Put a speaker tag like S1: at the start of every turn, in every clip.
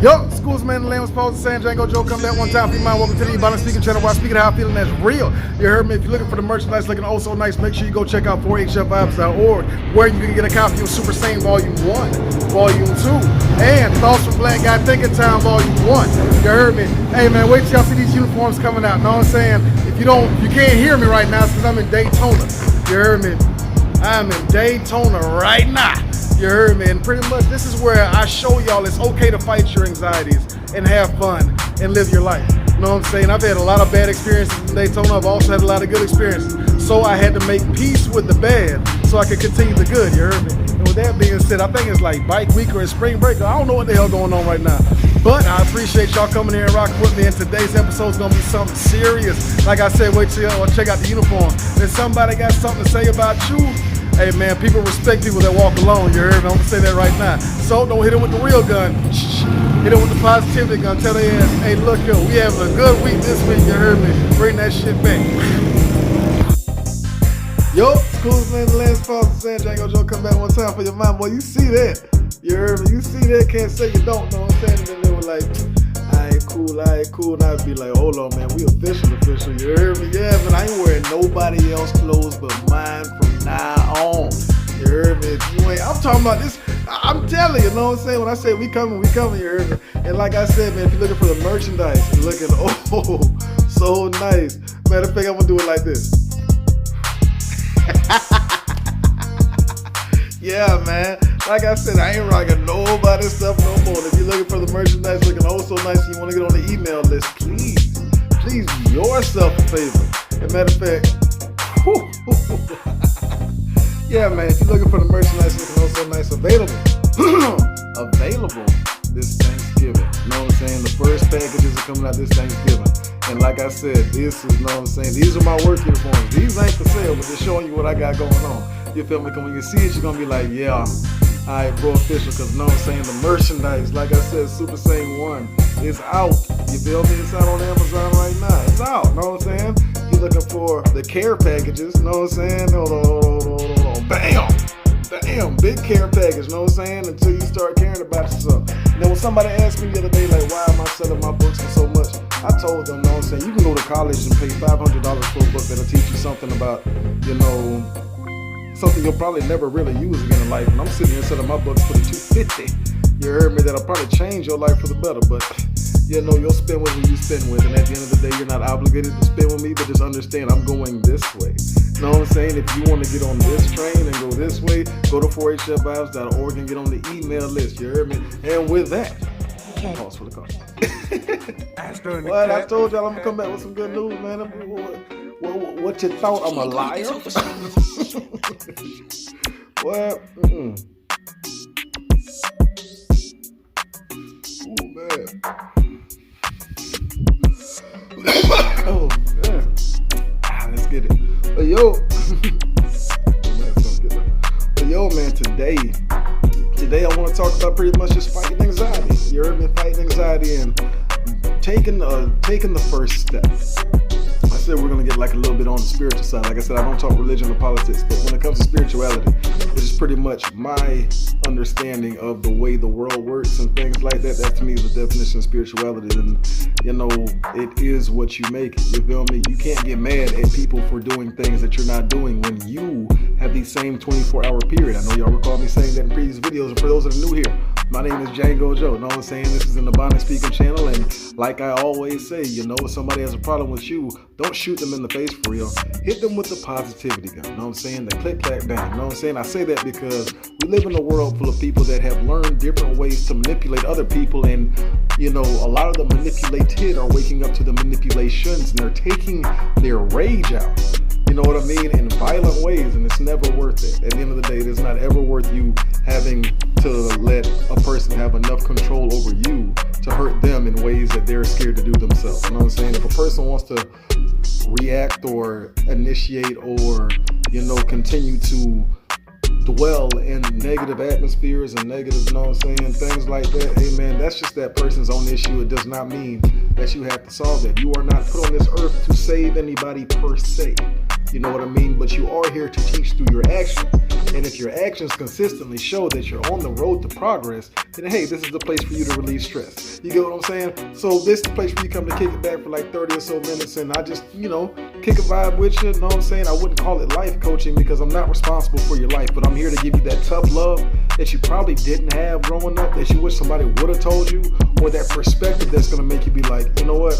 S1: Yo, schools man, the land was supposed to say, Django Joe, come back one time for your mind. Welcome to the Ebonics Speaking Channel, where I speak of how I'm feeling that's real. You heard me? If you're looking for the merchandise looking oh so nice, make sure you go check out 4HFvibes.org, where you can get a copy of Super SANE Volume 1, Volume 2, and Thoughts from Black Guy Thinking Time Volume 1. You heard me? Hey man, wait till y'all see these uniforms coming out. Know what I'm saying? If you can't hear me right now, it's because I'm in Daytona. You heard me? I'm in Daytona right now. You heard me? And pretty much this is where I show y'all it's okay to fight your anxieties and have fun and live your life. You know what I'm saying? I've had a lot of bad experiences in Daytona. I've also had a lot of good experiences. So I had to make peace with the bad so I could continue the good. You heard me? And with that being said, I think it's like bike week or spring break. I don't know what the hell going on right now. But I appreciate y'all coming here and rocking with me. And today's episode is going to be something serious. Like I said, wait till y'all check out the uniform. If somebody got something to say about you, hey man, people respect people that walk alone, you heard me? I'm gonna say that right now. So don't hit them with the real gun. Hit them with the positivity gun. Tell their ass, hey look yo, we having a good week this week, you heard me? Bring that shit back. Yo, schools man, the last pause saying Django Joe, come back one time for your mind. Boy, you see that. You heard me? You see that, can't say you don't, know what I'm saying? And then they were like, alright, cool. And I'd be like, hold on man, we official, you heard me? Yeah, but I ain't wearing nobody else's clothes but mine from now on. You heard me? I'm talking about this, I'm telling you, know what I'm saying? When I say we coming, you heard me? And like I said, man, if you're looking for the merchandise, you're looking, oh, so nice. Matter of fact, I'm gonna do it like this. Yeah, man. Like I said, I ain't rocking nobody's stuff no more. If you're looking for the merchandise looking oh so nice and you want to get on the email list, please do yourself a favor. And matter of fact, yeah, man, if you're looking for the merchandise looking oh so nice, available this Thanksgiving. You know what I'm saying? The first packages are coming out this Thanksgiving. And like I said, this is, you know what I'm saying? These are my work uniforms. These ain't for sale, but they're showing you what I got going on. You feel me? Because when you see it, you're going to be like, yeah, alright, bro, official. Because, you know what I'm saying? The merchandise, like I said, Super SANE 1 is out. You feel me? It's out on Amazon right now. It's out. You know what I'm saying? You're looking for the care packages. You know what I'm saying? Hold on. Bam! Big care package. You know what I'm saying? Until you start caring about yourself. And then when somebody asked me the other day, like, why am I selling my books for so much? I told them, you know what I'm saying? You can go to college and pay $500 for a book that'll teach you something about, you know, something you'll probably never really use again in life. And I'm sitting here selling my books for the $250. You heard me? That'll probably change your life for the better. But, you know, you'll spend with who you spend with. And at the end of the day, you're not obligated to spend with me, but just understand I'm going this way. You know what I'm saying? If you want to get on this train and go this way, go to 4HFvibes.org and get on the email list. You heard me? And with that, pause for the call. Well, I told y'all I'm going to come back with some good news, man. What you thought? I'm a liar? Well, Oh, man. Oh, man. Let's get it. But yo, man, today I want to talk about pretty much just fighting anxiety. You heard me? Fighting anxiety and taking the first step. I said we're going to get like a little bit on the spiritual side. Like I said, I don't talk religion or politics, but when it comes to spirituality, which is pretty much my understanding of the way the world works and things like that, that to me is the definition of spirituality. And, you know, it is what you make it. You feel me? You can't get mad at people for doing things that you're not doing when you have the same 24-hour period. I know y'all recall me saying that in previous videos, and for those that are new here, my name is Django Joe. You know what I'm saying? This is an Ebonics Speaking channel, and like I always say, you know, if somebody has a problem with you, don't shoot them in the face for real. Hit them with the positivity gun. You know what I'm saying? The click, clack, bang. You know what I'm saying? I say that because we live in a world full of people that have learned different ways to manipulate other people, and, you know, a lot of the manipulated are waking up to the manipulations, and they're taking their rage out. You know what I mean? In violent ways, and it's never worth it. At the end of the day, it is not ever worth you having to let a person have enough control over you to hurt them in ways that they're scared to do themselves. You know what I'm saying? If a person wants to react or initiate or, you know, continue to dwell in negative atmospheres and negative, you know what I'm saying, things like that, hey man, that's just that person's own issue. It does not mean that you have to solve it. You are not put on this earth to save anybody per se. You know what I mean? But you are here to teach through your actions. And if your actions consistently show that you're on the road to progress, then hey, this is the place for you to release stress. You get what I'm saying? So this is the place where you come to kick it back for like 30 or so minutes, and I just, kick a vibe with you. You know what I'm saying? I wouldn't call it life coaching because I'm not responsible for your life, but I'm here to give you that tough love that you probably didn't have growing up, that you wish somebody would have told you, or that perspective that's going to make you be like, you know what?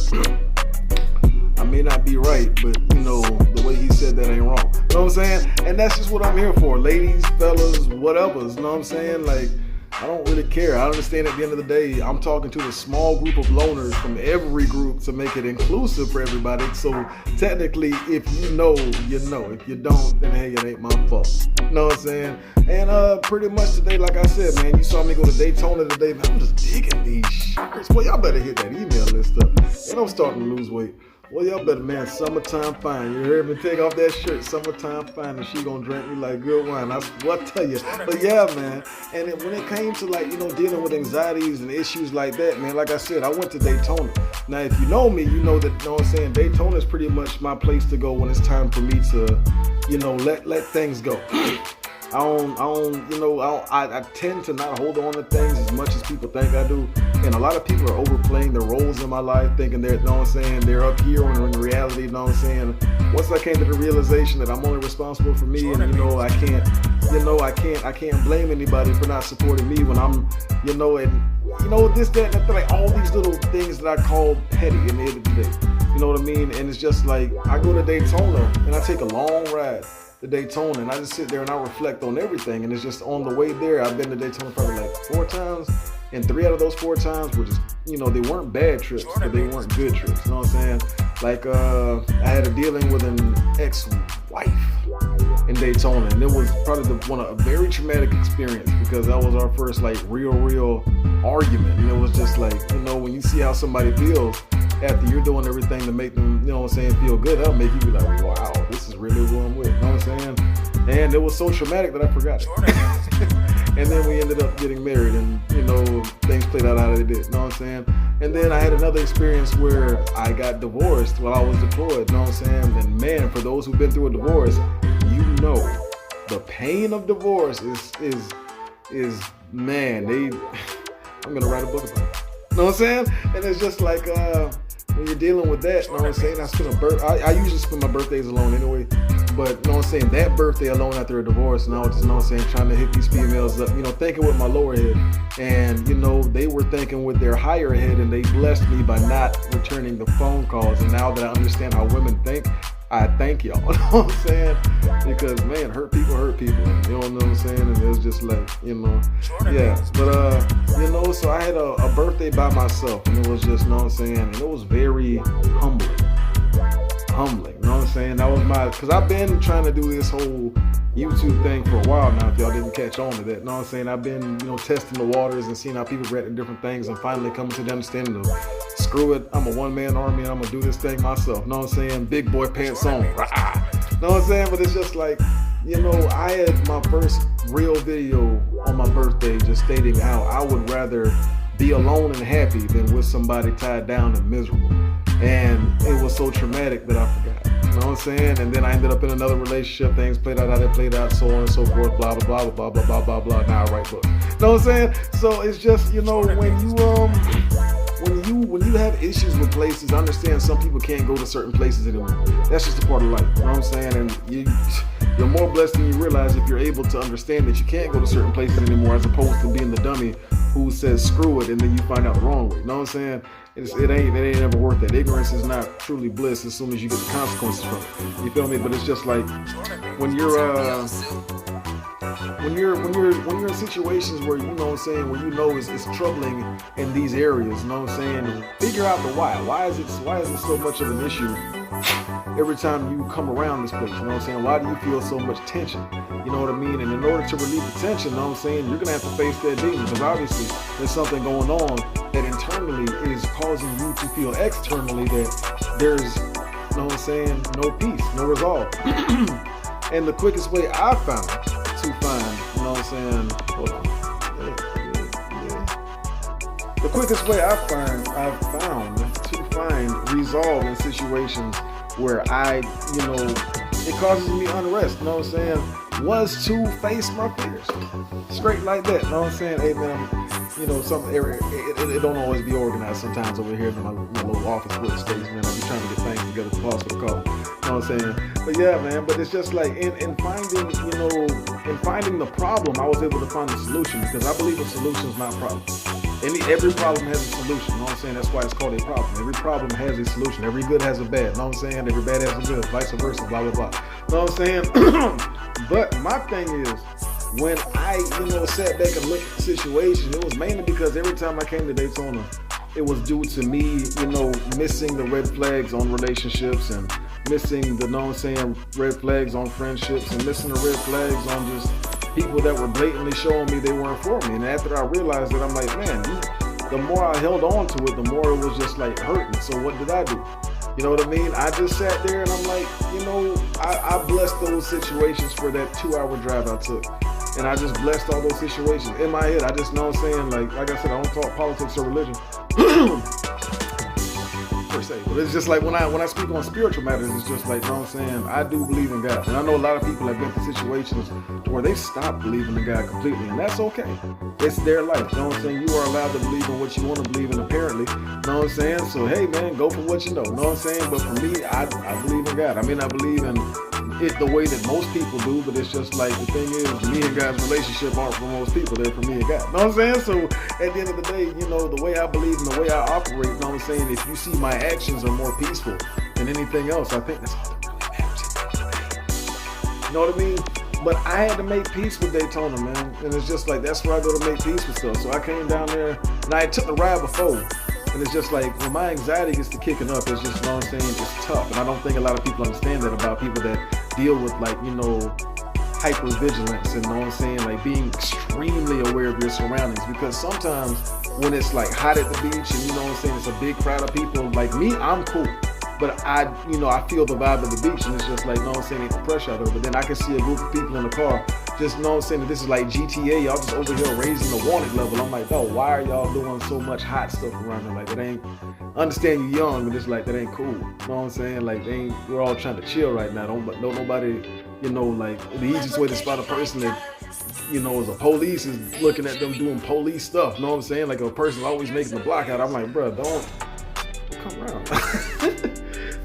S1: I may not be right, but the way he said that ain't wrong. You know what I'm saying? And that's just what I'm here for. Ladies, fellas, whatever. You know what I'm saying? Like, I don't really care. I understand at the end of the day, I'm talking to the small group of loners from every group to make it inclusive for everybody. So technically, if you know, you know. If you don't, then hey, it ain't my fault. You know what I'm saying? And pretty much today, like I said, man, you saw me go to Daytona today, man. I'm just digging these shirts. Well, y'all better hit that email list up. And I'm starting to lose weight. Well, y'all better, man, summertime fine. You heard me? Take off that shirt, summertime fine, and she gonna drink me like good wine. That's what I tell you. But yeah, man. And when it came to dealing with anxieties and issues like that, man, like I said, I went to Daytona. Now, if you know me, you know that, what I'm saying, Daytona is pretty much my place to go when it's time for me to, let things go. I tend to not hold on to things as much as people think I do. And a lot of people are overplaying their roles in my life, thinking they're, they're up here, when in reality, once I came to the realization that I'm only responsible for me, and I can't blame anybody for not supporting me when I'm, this, that, and like all these little things that I call petty in the end of the day. You know what I mean? And it's just like, I go to Daytona and I take a long ride to Daytona, and I just sit there and I reflect on everything. And it's just on the way there, I've been to Daytona probably like 4 times. And 3 out of those 4 times were just, they weren't bad trips, but they weren't good trips. You know what I'm saying? Like, I had a dealing with an ex-wife in Daytona, and it was probably a very traumatic experience because that was our first, real argument. And it was just like, when you see how somebody feels after you're doing everything to make them, feel good, that'll make you be like, wow, this is really who I'm with. You know what I'm saying? And it was so traumatic that I forgot it. And then we ended up getting married, and things played out how they did. You know what I'm saying? And then I had another experience where I got divorced while I was deployed. You know what I'm saying? And man, for those who've been through a divorce, the pain of divorce is man. I'm gonna write a book about it. You know what I'm saying? And it's just like when you're dealing with that. You know what I'm saying? I usually spend my birthdays alone anyway. But, you know what I'm saying, that birthday alone after a divorce, and I was just, trying to hit these females up, thinking with my lower head. And, they were thinking with their higher head, and they blessed me by not returning the phone calls. And now that I understand how women think, I thank y'all. You know what I'm saying? Because, man, hurt people. You know what I'm saying? And it was just like, yeah. But, so I had a birthday by myself, and it was just, you know what I'm saying, and it was very humbling. You know what I'm saying? That was because I've been trying to do this whole YouTube thing for a while now, if y'all didn't catch on to that. You know what I'm saying? I've been, testing the waters and seeing how people react to different things, and finally coming to the understanding of, screw it, I'm a one-man army and I'm gonna do this thing myself. You know what I'm saying? Big boy pants on. You know what I'm saying? But it's just like, I had my first real video on my birthday just stating how I would rather be alone and happy than with somebody tied down and miserable. And it was so traumatic that I forgot. You know what I'm saying? And then I ended up in another relationship. Things played out how they played out, so on and so forth, blah, blah, blah, blah, blah, blah, blah, blah. Now I write books. You know what I'm saying? So it's just, when you have issues with places, I understand some people can't go to certain places anymore. That's just a part of life. You know what I'm saying? And you're more blessed than you realize if you're able to understand that you can't go to certain places anymore, as opposed to being the dummy who says screw it and then you find out the wrong way. You know what I'm saying? It ain't ever worth that. Ignorance is not truly bliss as soon as you get the consequences from it. You feel me? But it's just like when you're in situations where, you know what I'm saying, where it's troubling in these areas, you know what I'm saying, figure out the why. Why is it so much of an issue every time you come around this place? You know what I'm saying? Why do you feel so much tension? You know what I mean? And in order to relieve the tension, you know what I'm saying, you're gonna have to face that demon, because obviously there's something going on that internally is causing you to feel externally that there's, you know what I'm saying, no peace, no resolve. And the quickest way I found to find, you know what I'm saying, hold on. The quickest way I've found to find resolve in situations where I, It causes me unrest, you know what I'm saying? Was to face my fears. Straight like that, you know what I'm saying? Hey man, you know, it don't always be organized sometimes over here in my little office workspace, man. I'll be trying to get things together to pause for the call. You know what I'm saying? But yeah, man, but it's just like in finding, you know, in finding the problem, I was able to find the solution, because I believe a solution is not a problem. Every problem has a solution, you know what I'm saying? That's why it's called a problem. Every problem has a solution. Every good has a bad, you know what I'm saying? Every bad has a good, vice versa, blah, blah, blah. You know what I'm saying? But my thing is, when I, you know, sat back and looked at the situation, it was mainly because every time I came to Daytona, it was due to me, you know, missing the red flags on relationships, and missing the, you know what I'm saying, red flags on friendships, and missing the red flags on just people that were blatantly showing me they weren't for me. And after I realized that, I'm like, man, the more I held on to it, the more it was just like hurting. So what did I do? You know what I mean? I just sat there and I'm like, you know, I blessed those situations for that 2-hour drive I took. And I just blessed all those situations. In my head, I just know what I'm saying, like I said, I don't talk politics or religion. Per se. But it's just like when I speak on spiritual matters, it's just like, you know what I'm saying, I do believe in God. And I know a lot of people have been through situations where they stopped believing in God completely, and that's okay. It's their life, you know what I'm saying? You are allowed to believe in what you want to believe in, apparently. You know what I'm saying? So hey man, go for what you know what I'm saying? But for me, I believe in God. I may not believe in it the way that most people do, but it's just like, the thing is, me and God's relationship aren't for most people, they're for me and God. You know what I'm saying? So at the end of the day, you know, the way I believe and the way I operate, you know what I'm saying, if you see my actions are more peaceful than anything else, I think that's all that really matters. You know what I mean? But I had to make peace with Daytona, man. And it's just like, that's where I go to make peace with stuff. So I came down there, and I took the ride before. And it's just like, when my anxiety gets to kicking up, it's just, you know what I'm saying, it's tough. And I don't think a lot of people understand that about people that deal with, like, you know, hypervigilance, and, you know what I'm saying, like being extremely aware of your surroundings. Because sometimes when it's like hot at the beach and, you know what I'm saying, it's a big crowd of people, like me, I'm cool. But I feel the vibe of the beach, and it's just like, you know what I'm saying, ain't the pressure out of it. But then I can see a group of people in the car, just, you know what I'm saying, this is like GTA, y'all just over here raising the wanted level. I'm like, oh, why are y'all doing so much hot stuff around here? Like, it ain't, I understand you young, but it's like, that ain't cool. You know what I'm saying? Like, we're all trying to chill right now. Don't nobody, you know, like, the easiest way to spot a person that, you know, as a police is looking at them doing police stuff. You know what I'm saying? Like, a person always making the block out. I'm like, bro, don't come around.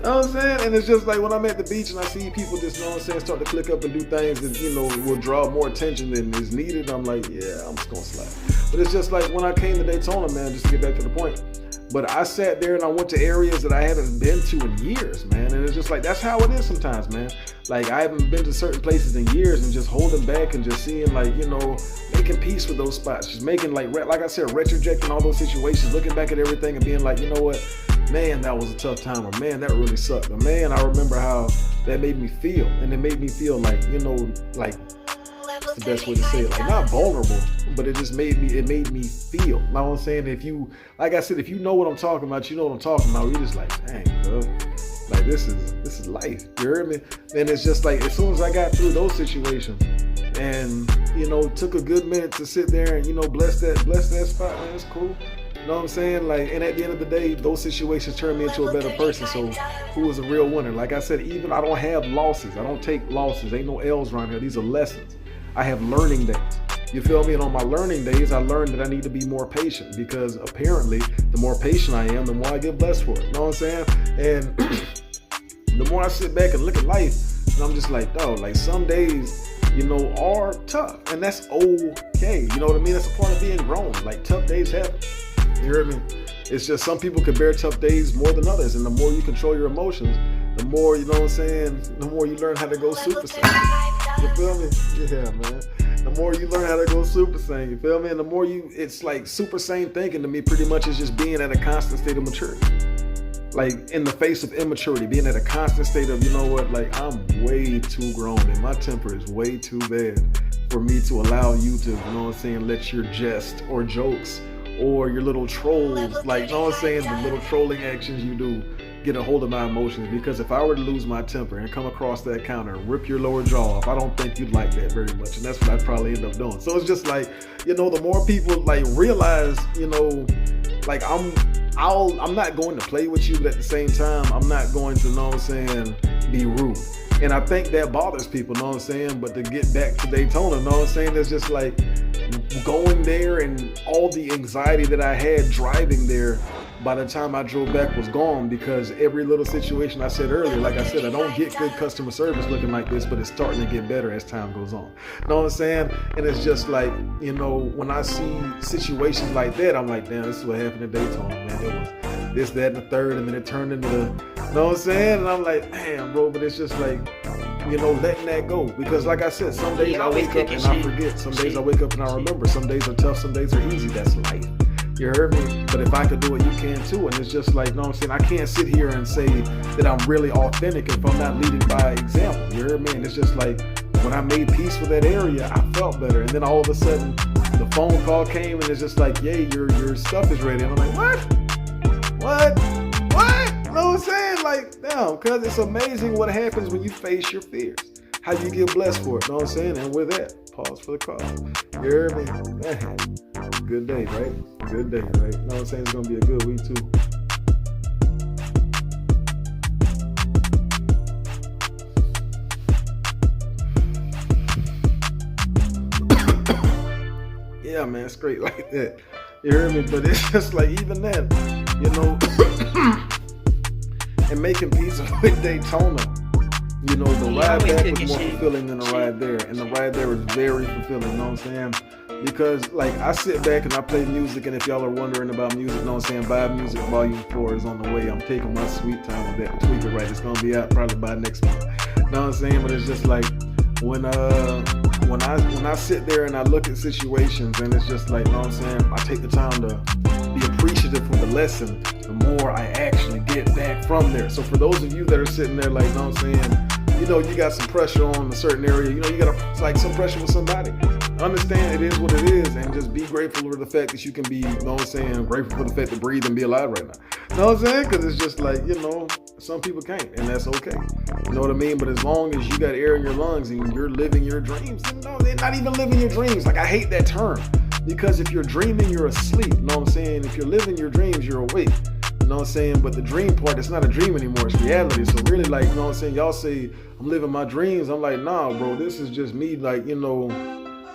S1: You know what I'm saying? And it's just like, when I'm at the beach and I see people just, you know what I'm saying, start to click up and do things that, you know, will draw more attention than is needed, I'm like, yeah, I'm just gonna slide. But it's just like, when I came to Daytona, man, just to get back to the point, but I sat there and I went to areas that I haven't been to in years, man. And it's just like, that's how it is sometimes, man. Like, I haven't been to certain places in years, and just holding back and just seeing, like, you know, making peace with those spots. Just making, like I said, retrojecting all those situations, looking back at everything and being like, you know what, man, that was a tough time, or man, that really sucked. But man, I remember how that made me feel. And it made me feel like, you know, like, the best way to say it, like, not vulnerable, but it made me feel. You know what I'm saying? If you, like I said, if you know what I'm talking about, you know what I'm talking about. You're just like, dang, bro, like, this is life. You heard me? And it's just like, as soon as I got through those situations, and, you know, took a good minute to sit there and, you know, bless that spot, man, it's cool. You know what I'm saying? Like, and at the end of the day, those situations turned me into a better person. So who was a real winner? Like I said, even I don't have losses. I don't take losses. Ain't no L's around here. These are lessons. I have learning days. You feel me? And on my learning days, I learned that I need to be more patient, because apparently the more patient I am, the more I get blessed for it. You know what I'm saying? And the more I sit back and look at life, and I'm just like, oh, like, some days, you know, are tough, and that's okay. You know what I mean? That's a part of being grown. Like, tough days happen. You hear me? It's just, some people can bear tough days more than others, and the more you control your emotions, the more, you know what I'm saying, the more you learn how to go Super Saiyan. You feel me? Yeah, man. The more you learn how to go Super Saiyan, you feel me? And the more it's like, Super Saiyan thinking to me pretty much is just being at a constant state of maturity. Like, in the face of immaturity, being at a constant state of, you know what, like, I'm way too grown and my temper is way too bad for me to allow you to, you know what I'm saying, let your jest or jokes or your little trolls, like, you know what I'm saying, the little trolling actions you do, get a hold of my emotions. Because if I were to lose my temper and come across that counter and rip your lower jaw off, I don't think you'd like that very much, and that's what I'd probably end up doing. So it's just like, you know, the more people, like, realize, you know, like, I'm not going to play with you, but at the same time, I'm not going to, you know what I'm saying, be rude. And I think that bothers people, know what I'm saying? But to get back to Daytona, know what I'm saying? It's just like going there and all the anxiety that I had driving there by the time I drove back was gone, because every little situation I said earlier, like I said, I don't get good customer service looking like this, but it's starting to get better as time goes on. Know what I'm saying? And it's just like, you know, when I see situations like that, I'm like, damn, this is what happened in Daytona, man. It was this, that, and the third, and then it turned into the, know what I'm saying? And I'm like, damn, bro, but it's just like, you know, letting that go. Because like I said, some days I wake up and I forget. Some days I wake up and I remember. Some days are tough, some days are easy. That's life. You heard me? But if I could do it, you can too. And it's just like, know what I'm saying? I can't sit here and say that I'm really authentic if I'm not leading by example. You heard me? And it's just like, when I made peace with that area, I felt better. And then all of a sudden, the phone call came and it's just like, yay, your stuff is ready. And I'm like, what? You know what I'm saying? Like, damn, because it's amazing what happens when you face your fears. How you get blessed for it. Know what I'm saying? And with that, pause for the call. You heard me? Man, good day, right? Good day, right? Know what I'm saying? It's going to be a good week, too. Yeah, man, straight like that. You heard me? But it's just like, even then, you know, and making peace with Daytona, you know, the ride back was more fulfilling than the ride there. And the ride there was very fulfilling, you know what I'm saying? Because, like, I sit back and I play music, and if y'all are wondering about music, you know what I'm saying, Vibe Music Volume 4 is on the way. I'm taking my sweet time with that, tweak it right. It's going to be out probably by next month. You know what I'm saying? But it's just like, when I sit there and I look at situations, and it's just like, you know what I'm saying, I take the time to be appreciative for the lesson, the more I actually get back from there. So for those of you that are sitting there like, you know what I'm saying, you know, you got some pressure on a certain area, you know, you got like some pressure with somebody. Understand it is what it is, and just be grateful for the fact that you can be, you know what I'm saying, grateful for the fact to breathe and be alive right now. You know what I'm saying? Because it's just like, you know, some people can't, and that's okay. You know what I mean? But as long as you got air in your lungs and you're living your dreams, no, they're not even living your dreams. Like, I hate that term, because if you're dreaming, you're asleep. You know what I'm saying? If you're living your dreams, you're awake. You know what I'm saying? But the dream part, it's not a dream anymore, it's reality. So really, like, you know what I'm saying, y'all say I'm living my dreams. I'm like, nah, bro, this is just me, like, you know,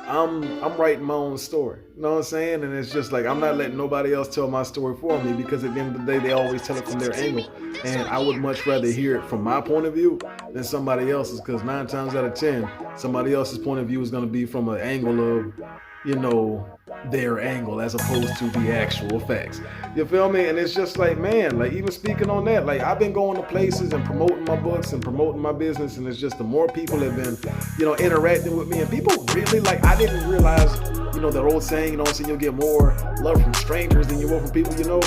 S1: I'm writing my own story. You know what I'm saying? And it's just like, I'm not letting nobody else tell my story for me, because at the end of the day, they always tell it from their angle. And I would much rather hear it from my point of view than somebody else's, because 9 times out of 10, somebody else's point of view is going to be from an angle of, you know, their angle as opposed to the actual facts. You feel me? And it's just like, man, like, even speaking on that, like, I've been going to places and promoting my books and promoting my business, and it's just the more people have been, you know, interacting with me, and people really, like, I didn't realize, you know, that old saying, you know what I'm saying, you'll get more love from strangers than you will from people you know.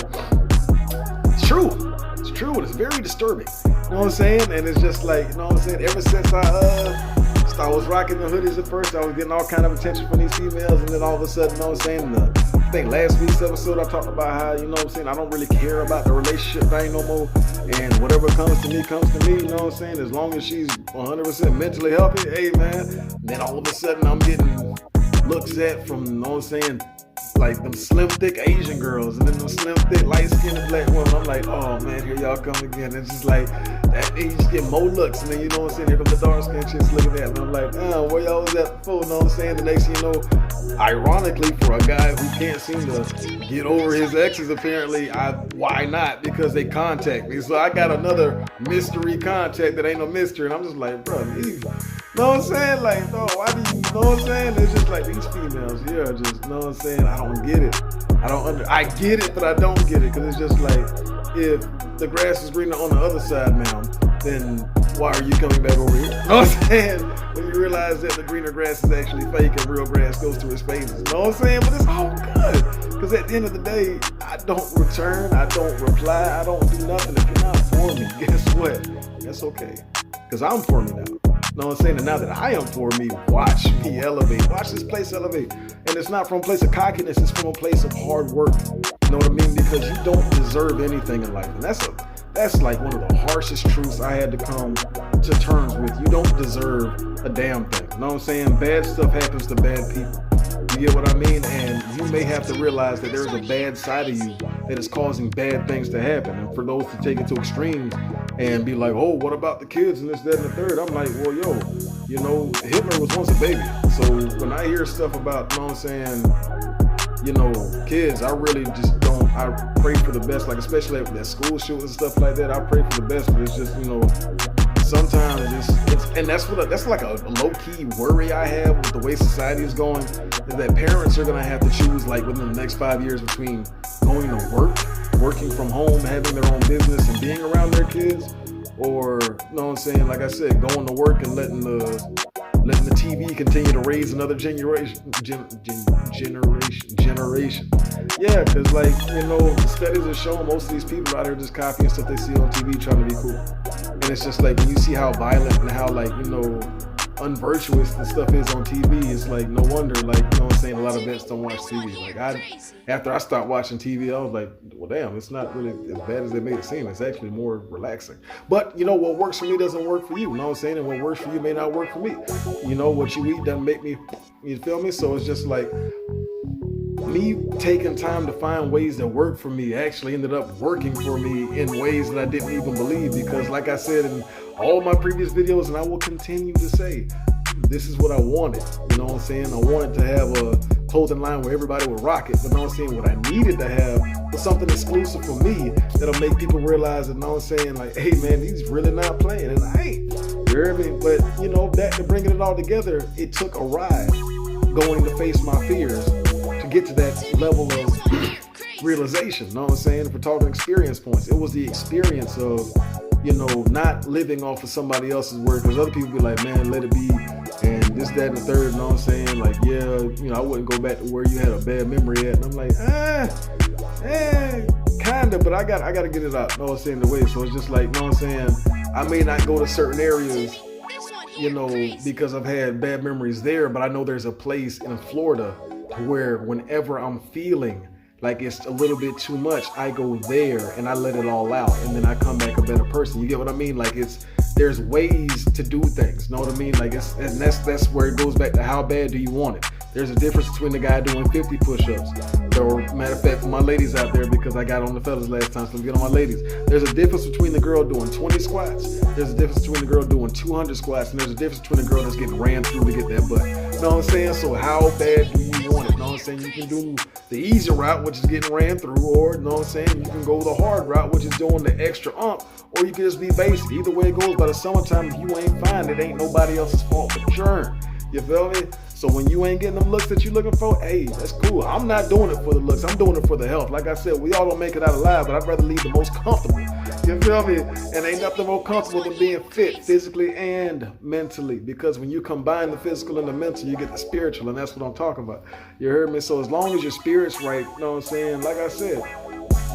S1: It's true. It's true. It's very disturbing. You know what I'm saying? And it's just like, you know what I'm saying, ever since I was rocking the hoodies at first, I was getting all kind of attention from these females, and then all of a sudden, you know what I'm saying, I think last week's episode I talked about how, you know what I'm saying, I don't really care about the relationship thing no more, and whatever comes to me, you know what I'm saying, as long as she's 100% mentally healthy, hey man. Then all of a sudden I'm getting looks at from, you know what I'm saying, like them slim thick Asian girls, and then them slim thick light skinned black women. I'm like, oh man, here y'all come again. It's just like that, you just get more looks, and then, you know what I'm saying, here come the dark skinned chicks looking at me. I'm like, where y'all was at before? You know what I'm saying? The next thing you know, ironically, for a guy who can't seem to get over his exes, apparently, why not? Because they contact me. So I got another mystery contact that ain't no mystery, and I'm just like, bro, you know what I'm saying? Like, no, why do you know what I'm saying? It's just like these females here, just, you know what I'm saying? I don't get it. I get it, but I don't get it, because it's just like, if the grass is greener on the other side, ma'am, then why are you coming back over here? You know what I'm saying? When you realize that the greener grass is actually fake and real grass goes through its phases. You know what I'm saying? But it's all good, because at the end of the day, I don't return, I don't reply, I don't do nothing. If you're not for me, guess what? That's okay, because I'm for me now. You know what I'm saying? And now that I am for me, watch me elevate. Watch this place elevate. And it's not from a place of cockiness, it's from a place of hard work. You know what I mean? Because you don't deserve anything in life. And that's like one of the harshest truths I had to come to terms with. You don't deserve a damn thing. You know what I'm saying? Bad stuff happens to bad people. You get what I mean? And you may have to realize that there's a bad side of you that is causing bad things to happen. And for those to take it to extremes, and be like, oh, what about the kids and this, that, and the third? I'm like, well, yo, you know, Hitler was once a baby. So when I hear stuff about, you know what I'm saying, you know, kids, I really just don't, I pray for the best, like especially at that school shootings and stuff like that, I pray for the best, but it's just, you know, sometimes it's and that's like a low-key worry I have with the way society is going, is that parents are gonna have to choose like within the next 5 years between going to work, working from home, having their own business and being around their kids, or, you know what I'm saying, like I said, going to work and letting the TV continue to raise another generation. Yeah, because like, you know, studies are showing most of these people out here just copying stuff they see on TV trying to be cool. And it's just like when you see how violent and how, like, you know, unvirtuous the stuff is on TV, it's like no wonder, like, you know what I'm saying, a lot of vets don't watch TV. Like after I stopped watching TV, I was like, well, damn, it's not really as bad as they made it seem. It's actually more relaxing. But you know, what works for me doesn't work for you. You know what I'm saying? And what works for you may not work for me. You know, what you eat doesn't make me, you feel me? So it's just like me taking time to find ways that work for me actually ended up working for me in ways that I didn't even believe, because like I said in all my previous videos, and I will continue to say, this is what I wanted. You know what I'm saying? I wanted to have a clothing line where everybody would rock it, but you know what I'm saying, what I needed to have was something exclusive for me that'll make people realize that, you know what I'm saying, like, hey man, he's really not playing, and I ain't. You hear me? But you know, that to bringing it all together, it took a ride going to face my fears to get to that level of realization. You know what I'm saying? If we're talking experience points, it was the experience of, you know, not living off of somebody else's word, because other people be like, man, let it be, and this, that, and the third, you know what I'm saying? Like, yeah, you know, I wouldn't go back to where you had a bad memory at. And I'm like, kinda, but I gotta get it out, you know what I'm saying, the way. So it's just like, you know what I'm saying, I may not go to certain areas, you know, because I've had bad memories there, but I know there's a place in Florida where whenever I'm feeling like it's a little bit too much, I go there and I let it all out, and then I come back a better person. You get what I mean? Like, there's ways to do things, know what I mean? Like, and that's where it goes back to how bad do you want it. There's a difference between the guy doing 50 push-ups, or matter of fact, for my ladies out there, because I got on the fellas last time, so let me get on my ladies. There's a difference between the girl doing 20 squats, there's a difference between the girl doing 200 squats, and there's a difference between the girl that's getting ran through to get that butt. You know what I'm saying? So how bad do you want it? You know what I'm saying? You can do the easy route, which is getting ran through, or, you know what I'm saying, you can go the hard route, which is doing the extra ump, or you can just be basic. Either way it goes, by the summertime, if you ain't fine, it ain't nobody else's fault but yours. You feel me? So when you ain't getting them looks that you're looking for, hey, that's cool. I'm not doing it for the looks. I'm doing it for the health. Like I said, we all don't make it out alive, but I'd rather leave the most comfortable. You feel me? And ain't nothing more comfortable than being fit physically and mentally, because when you combine the physical and the mental, you get the spiritual, and that's what I'm talking about. You heard me? So as long as your spirit's right, you know what I'm saying? Like I said,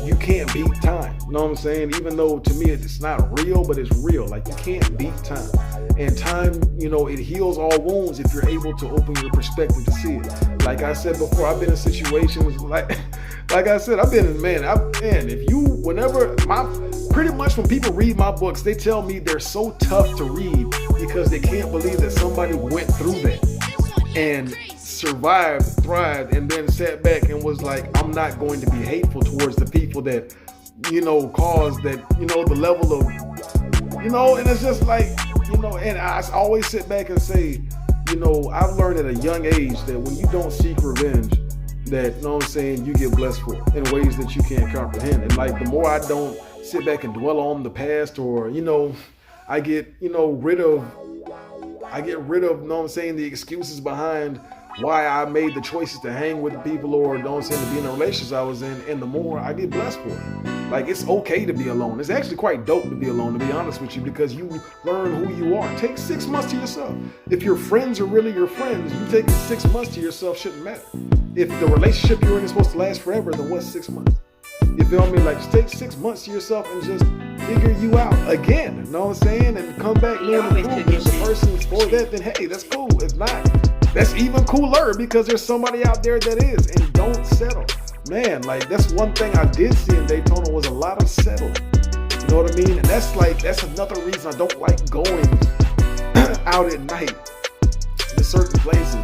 S1: you can't beat time. You know what I'm saying? Even though to me it's not real, but it's real. Like, you can't beat time. And time, you know, it heals all wounds if you're able to open your perspective to see it. Like I said before, I've been in situations like I said, I've been in, pretty much when people read my books, they tell me they're so tough to read because they can't believe that somebody went through that and survived, thrived, and then sat back and was like, I'm not going to be hateful towards the people that, you know, caused that, you know, the level of, you know, and it's just like, you know, and I always sit back and say, you know, I've learned at a young age that when you don't seek revenge, that, you know what I'm saying, you get blessed for it in ways that you can't comprehend. And like, the more I don't sit back and dwell on the past, or, you know, I get, you know, rid of, you know what I'm saying, the excuses behind why I made the choices to hang with the people, or, you know what I'm saying, to be in the relationships I was in, and the more I get blessed for it. Like, it's okay to be alone. It's actually quite dope to be alone, to be honest with you, because you learn who you are. Take 6 months to yourself. If your friends are really your friends, you taking 6 months to yourself shouldn't matter. If the relationship you're in is supposed to last forever, then what's 6 months? You feel me? Like, just take 6 months to yourself and just figure you out again. You know what I'm saying? And come back new and improved. If the person's for that, then hey, that's cool. If not, that's even cooler, because there's somebody out there that is. And don't settle. Man, like, that's one thing I did see in Daytona was a lot of settling. You know what I mean? And that's another reason I don't like going out at night to certain places.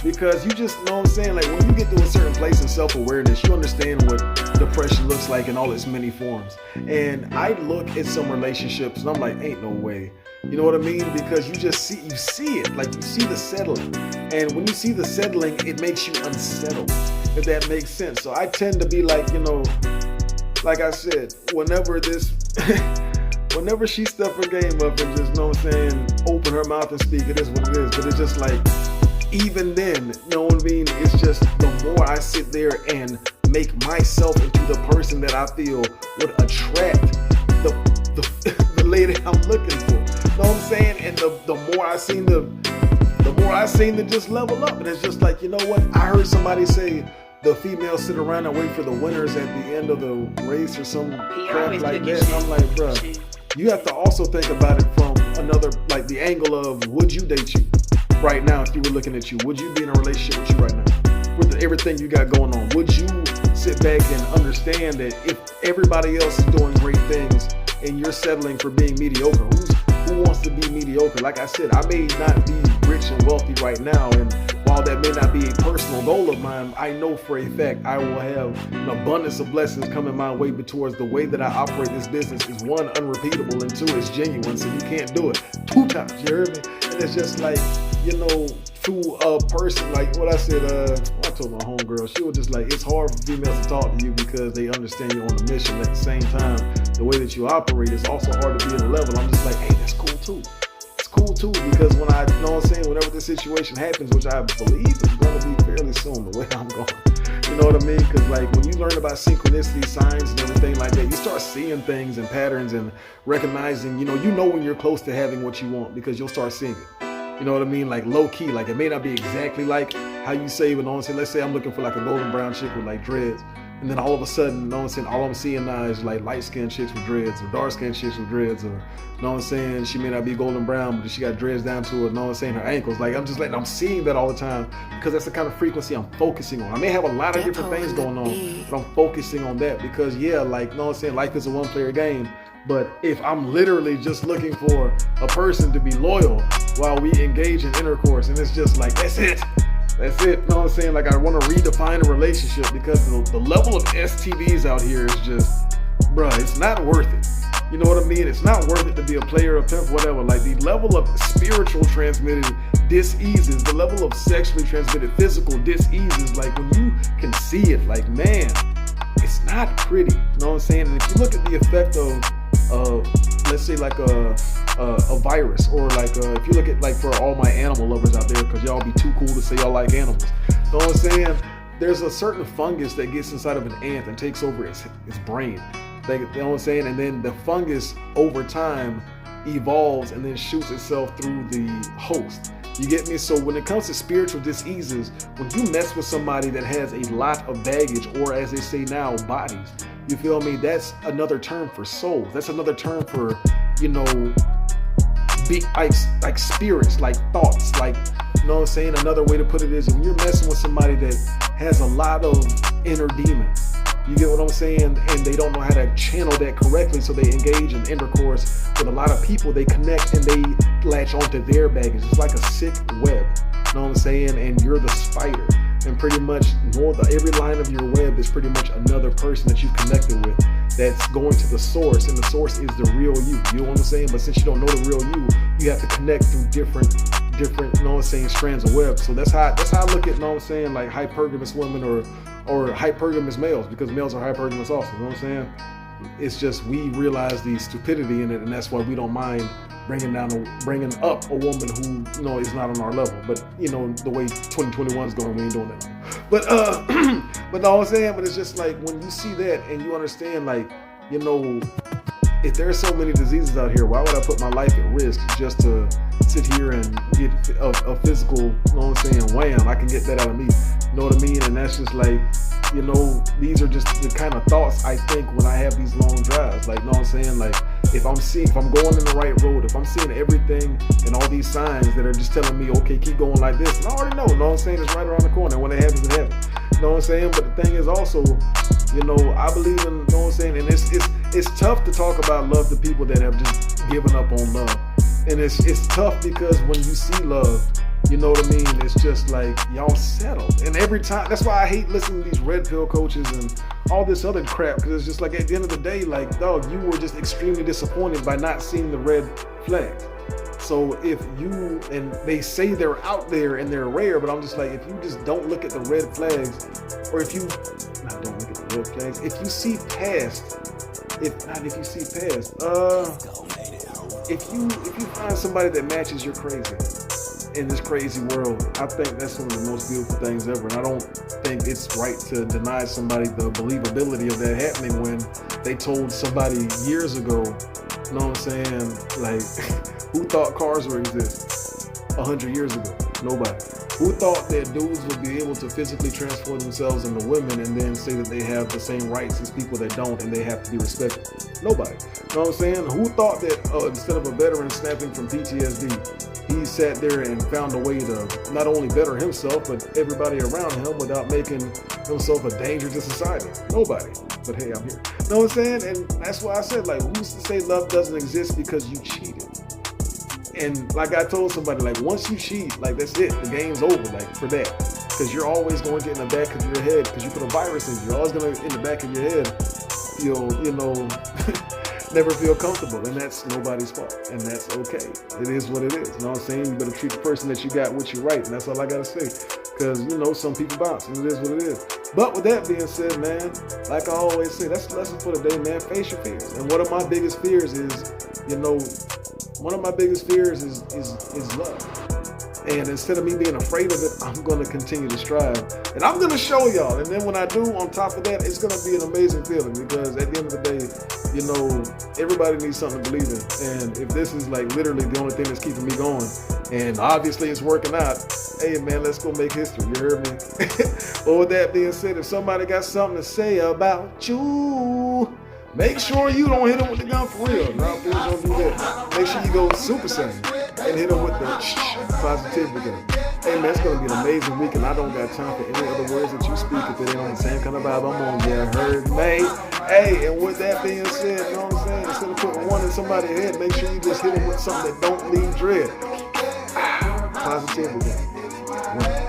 S1: You Because you just, know what I'm saying, like when you get to a certain place in self-awareness, you understand what depression looks like in all its many forms. And I look at some relationships and I'm like, ain't no way. You know what I mean? Because you see it, like you see the settling. And when you see the settling, it makes you unsettled, if that makes sense. So I tend to be like, like I said, whenever she step her game up and just, know what I'm saying, open her mouth and speak, it is what it is. But it's just like, even then, know what I mean? It's just the more I sit there and make myself into the person that I feel would attract the lady I'm looking for. Know what I'm saying? And the more I seem to just level up. And it's just like, you know what? I heard somebody say the females sit around and wait for the winners at the end of the race or some crap like that. And I'm like, bro, you have to also think about it from another, like the angle of, would you date you right now if you were looking at you? Would you be in a relationship with you right now? With everything you got going on? Would you sit back and understand that if everybody else is doing great things and you're settling for being mediocre, who wants to be mediocre? Like I said, I may not be rich and wealthy right now, and while that may not be a personal goal of mine, I know for a fact I will have an abundance of blessings coming my way, but towards the way that I operate this business is one, unrepeatable, and two, it's genuine, so you can't do it 2 times, you heard me? And it's just like, to a person, like what I said, I told my homegirl, she was just like, it's hard for females to talk to you because they understand you're on a mission. At the same time, the way that you operate, it's also hard to be at a level. I'm just like, hey, that's cool too. It's cool too, because when I, know what I'm saying, whenever this situation happens, which I believe is going to be fairly soon, the way I'm going, you know what I mean? Because like when you learn about synchronicity, signs, and everything like that, you start seeing things and patterns and recognizing, you know when you're close to having what you want because you'll start seeing it. You know what I mean? Like low key, like it may not be exactly like how you say, but honestly, let's say I'm looking for like a golden brown chick with like dreads. And then all of a sudden, you know what I'm saying, all I'm seeing now is like light-skinned chicks with dreads or dark-skinned chicks with dreads, or, you know what I'm saying, she may not be golden brown, but she got dreads down to her, you know what I'm saying, her ankles. Like I'm seeing that all the time because that's the kind of frequency I'm focusing on. I may have a lot of different things going on, but I'm focusing on that because, yeah, like, you know what I'm saying, life is a one-player game. But if I'm literally just looking for a person to be loyal while we engage in intercourse, and it's just like, that's it, you know what I'm saying? Like I want to redefine a relationship because the level of STDs out here is just, bruh, it's not worth it. You know what I mean? It's not worth it to be a player, a pimp, whatever. Like the level of spiritual transmitted diseases, the level of sexually transmitted physical diseases, like when you can see it, like, man, it's not pretty. You know what I'm saying? And if you look at the effect of let's say like a virus, or like if you look at, like, for all my animal lovers out there, because y'all be too cool to say y'all like animals, you know what I'm saying, there's a certain fungus that gets inside of an ant and takes over its brain, you know what I'm saying, and then the fungus over time evolves and then shoots itself through the host. You get me? So when it comes to spiritual diseases, when you mess with somebody that has a lot of baggage, or as they say now, bodies, you feel me? That's another term for souls. That's another term for, like spirits, like thoughts, like, you know what I'm saying? Another way to put it is when you're messing with somebody that has a lot of inner demons, you get what I'm saying? And they don't know how to channel that correctly, so they engage in intercourse with a lot of people. They connect and they latch onto their baggage. It's like a sick web, you know what I'm saying? And you're the spider. And pretty much every line of your web is pretty much another person that you've connected with that's going to the source, and the source is the real you. You know what I'm saying? But since you don't know the real you have to connect through different, you know what I'm saying, strands of web. So that's how I look at, you know what I'm saying, like hypergamous women or hypergamous males, because males are hypergamous also, you know what I'm saying? It's just we realize the stupidity in it, and that's why we don't mind bringing up a woman who, you know, is not on our level. But, you know, the way 2021 is going, we ain't doing that. But know what I'm saying? But it's just like when you see that and you understand, like, you know, if there's so many diseases out here, why would I put my life at risk just to sit here and get a physical, you know what I'm saying, wham, I can get that out of me, you know what I mean? And that's just like, you know, these are just the kind of thoughts I think when I have these long drives. Like, you know what I'm saying? Like, if I'm going in the right road, if I'm seeing everything and all these signs that are just telling me, okay, keep going like this, and I already know, you know what I'm saying, it's right around the corner. When it happens, it happens. You know what I'm saying? But the thing is also, you know, I believe in, you know what I'm saying, and it's tough to talk about love to people that have just given up on love. And it's tough because when you see love, You know what I mean? It's just like y'all settle. And every time, that's why I hate listening to these red pill coaches and all this other crap, because it's just like at the end of the day, like, dog, you were just extremely disappointed by not seeing the red flags. So if you, and they say they're out there and they're rare, but I'm just like, if you just don't look at the red flags, or if you, not don't look at the red flags, if you see past, if you find somebody that matches your crazy in this crazy world, I think that's one of the most beautiful things ever. And I don't think it's right to deny somebody the believability of that happening when they told somebody years ago, you know what I'm saying? Like, who thought cars would exist 100 years ago? Nobody. Who thought that dudes would be able to physically transform themselves into women and then say that they have the same rights as people that don't and they have to be respected? Nobody. You know what I'm saying? Who thought that instead of a veteran snapping from PTSD, he sat there and found a way to not only better himself, but everybody around him without making himself a danger to society? Nobody. But hey, I'm here. You know what I'm saying? And that's why I said, like, who's to say love doesn't exist because you cheated? And like I told somebody, like, once you cheat, like, that's it. The game's over, like, for that. Because you're always going to get in the back of your head, because you put a virus in you. You're always going to, in the back of your head, feel, never feel comfortable. And that's nobody's fault. And that's okay. It is what it is. You know what I'm saying? You better treat the person that you got with you right. And that's all I got to say. Because, some people bounce. And it is what it is. But with that being said, man, like I always say, that's the lesson for the day, man. Face your fears. And one of my biggest fears is, love. And instead of me being afraid of it, I'm going to continue to strive. And I'm going to show y'all. And then when I do, on top of that, it's going to be an amazing feeling, because at the end of the day, everybody needs something to believe in. And if this is like literally the only thing that's keeping me going, and obviously it's working out, hey man, let's go make history. You heard me? Well, with that being said, if somebody got something to say about you, make sure you don't hit them with the gun for real. No, please don't do that. Make sure you go Super Saiyan and hit them with the positivity. Hey man, it's going to be an amazing week, and I don't got time for any other words that you speak if it ain't on the same kind of vibe I'm on. Yeah, heard me? Hey, and with that being said, you know what I'm saying? Instead of putting one in somebody's head, make sure you just hit them with something that don't leave dread. Positivity. Yeah.